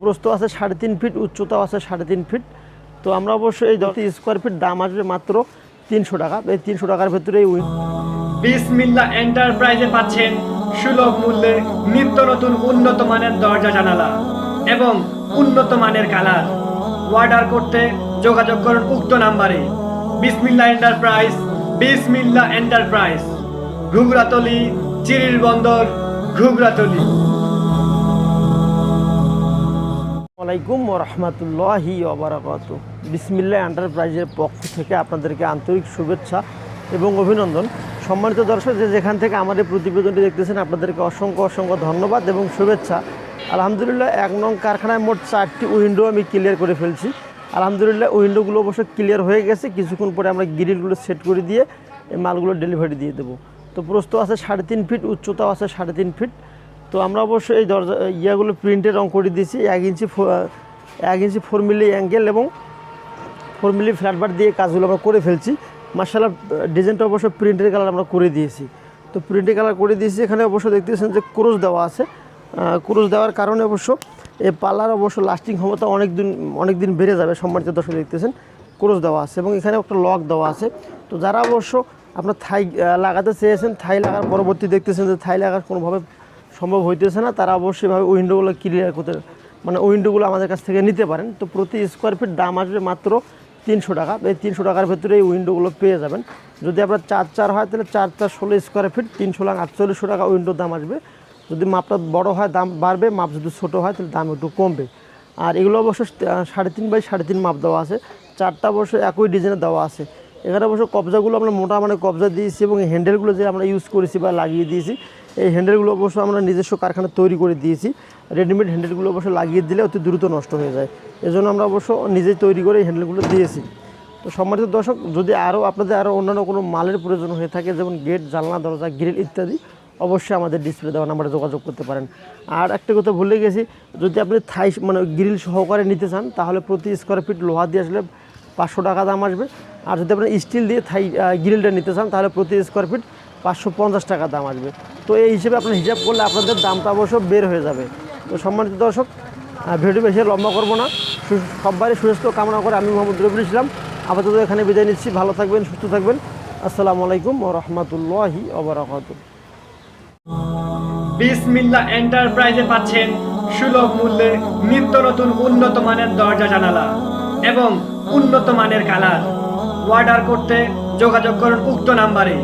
প্রস্থ আছে 3.5 ফিট, উচ্চতাও আছে 3.5 ফিট। তো আমরা অবশ্যই এই 10 স্কোয়ার ফিট দাম আসবে মাত্র 300 টাকা। এই 300 টাকার ভেতরে বিসমিল্লাহ এন্টারপ্রাইজে পাচ্ছেন সুলভ মূল্যে নিত্য নতুন উন্নত মানের দরজা জানালা এবং উন্নত মানের কালার। অর্ডার করতে যোগাযোগ করুন উক্ত নাম্বারে। বিসমিল্লাহ এন্টারপ্রাইজ, বিসমিল্লাহ এন্টারপ্রাইজ, ঘুগরাতলি, চিরির বন্দর, ঘুগরাতলি। আসসালামাইকুম রহমতুল্লাহি ওবারাকাতু। বিসমিল্লাহ এন্টারপ্রাইজের পক্ষ থেকে আপনাদেরকে আন্তরিক শুভেচ্ছা এবং অভিনন্দন। সম্মানিত দর্শক, যেখান থেকে আমাদের প্রতিবেদনটি দেখতেছেন, আপনাদেরকে অসংখ্য অসংখ্য ধন্যবাদ এবং শুভেচ্ছা। আলহামদুলিল্লাহ 1 নং কারখানায় মোট 4টি উইন্ডো আমি ক্লিয়ার করে ফেলছি। আলহামদুলিল্লাহ উইন্ডোগুলো অবশ্য ক্লিয়ার হয়ে গেছে। কিছুক্ষণ পরে আমরা গ্রিলগুলো সেট করে দিয়ে এই মালগুলো ডেলিভারি দিয়ে দেবো। তো প্রস্থ আছে 3.5 ফিট, উচ্চতাও আছে 3.5 ফিট। তো আমরা অবশ্যই এই দরজা ইয়াগুলো প্রিন্টের রং করে দিয়েছি। 1 ইঞ্চি 4 মিলি অ্যাঙ্গেল এবং 4 মিলি ফ্ল্যাটবার দিয়ে কাজগুলো আমরা করে ফেলছি। মার্শাল্লাহ ডিজাইনটা অবশ্য প্রিন্টের কালার আমরা করে দিয়েছি। তো প্রিন্টের কালার করে দিয়েছি। এখানে অবশ্য দেখতেছেন যে ক্রোশ দেওয়া আছে। ক্রোশ দেওয়ার কারণে অবশ্য এই পাল্লার অবশ্য লাস্টিং ক্ষমতা অনেক দিন বেড়ে যাবে। সম্মানিত দর্শক দেখতেছেন ক্রোশ দেওয়া আছে এবং এখানে একটা লক দেওয়া আছে। তো যারা অবশ্য আপনার থাই লাগাতে চেয়েছেন, থাই লাগার পরবর্তী দেখতেছেন যে থাই লাগার কোনোভাবে সম্ভব হইতেছে না, তারা অবশ্যইভাবে উইন্ডোগুলো ক্লিয়ার করতে উইন্ডোগুলো আমাদের কাছ থেকে নিতে পারেন। তো প্রতি স্কোয়ার ফিট দাম আসবে মাত্র 300 টাকা। এই 300 টাকার ভেতরে এই উইন্ডোগুলো পেয়ে যাবেন। যদি আপনার 4-4 হয় তাহলে 4-4 16 স্কোয়ার ফিট 348 টাকা উইন্ডোর দাম আসবে। যদি মাপটা বড় হয় দাম বাড়বে, মাপ যদি ছোটো হয় তাহলে দাম একটু কমবে। আর এগুলো অবশ্য 3.5 বাই 3.5 মাপ দেওয়া আছে। 4টা অবশ্য একই ডিজাইনে দেওয়া আছে। এখানে অবশ্য কবজাগুলো আমরা মোটা কবজা দিয়েছি এবং এই হ্যান্ডেলগুলো যে আমরা ইউজ করেছি বা লাগিয়ে দিয়েছি, এই হ্যান্ডেলগুলো অবশ্য আমরা নিজস্ব কারখানা তৈরি করে দিয়েছি। রেডিমেড হ্যান্ডেলগুলো অবশ্য লাগিয়ে দিলে অতি দ্রুত নষ্ট হয়ে যায়। এজন্য আমরা অবশ্য নিজেই তৈরি করে এই হ্যান্ডেলগুলো দিয়েছি। তো সম্মানিত দর্শক, যদি আপনাদের অন্যান্য কোনো মালের প্রয়োজন হয়ে থাকে, যেমন গেট, জানলা, দরজা, গ্রিল ইত্যাদি, অবশ্যই আমাদের ডিসপ্লে দেওয়া নাম্বারে যোগাযোগ করতে পারেন। আর একটা কথা ভুলে গেছি, যদি আপনি থাই গ্রিল সহকারে নিতে চান তাহলে প্রতি স্কোয়ার ফিট লোহা দিয়ে আসলে 500 টাকা দাম আসবে। আর যদি আপনি স্টিল দিয়ে থাই গ্রিলটা নিতে চান তাহলে প্রতি স্কোয়ার ফিট 550 টাকা দাম আসবে। তো এই হিসেবে আপনার হিসাব করলে আপনাদের দামটা অবশ্য বের হয়ে যাবে। তো সম্মানিত দর্শক, ভিডিও বেশি লম্বা করবো না। সবারই সুস্বাস্থ্য কামনা করে আমি মোহাম্মদ রবিউল ইসলাম আপাতত এখানে বিদায় নিচ্ছি। ভালো থাকবেন, সুস্থ থাকবেন। আসসালামু আলাইকুম ওয়া রাহমাতুল্লাহি ওয়া বারাকাতুহু। বিসমিল্লাহ এন্টারপ্রাইজে পাচ্ছেন সুলভ মূল্যে নিত্য নতুন উন্নত মানের দরজা জানালা এবং উন্নত মানের কালার। অর্ডার করতে যোগাযোগ করুন উক্ত নাম্বারে।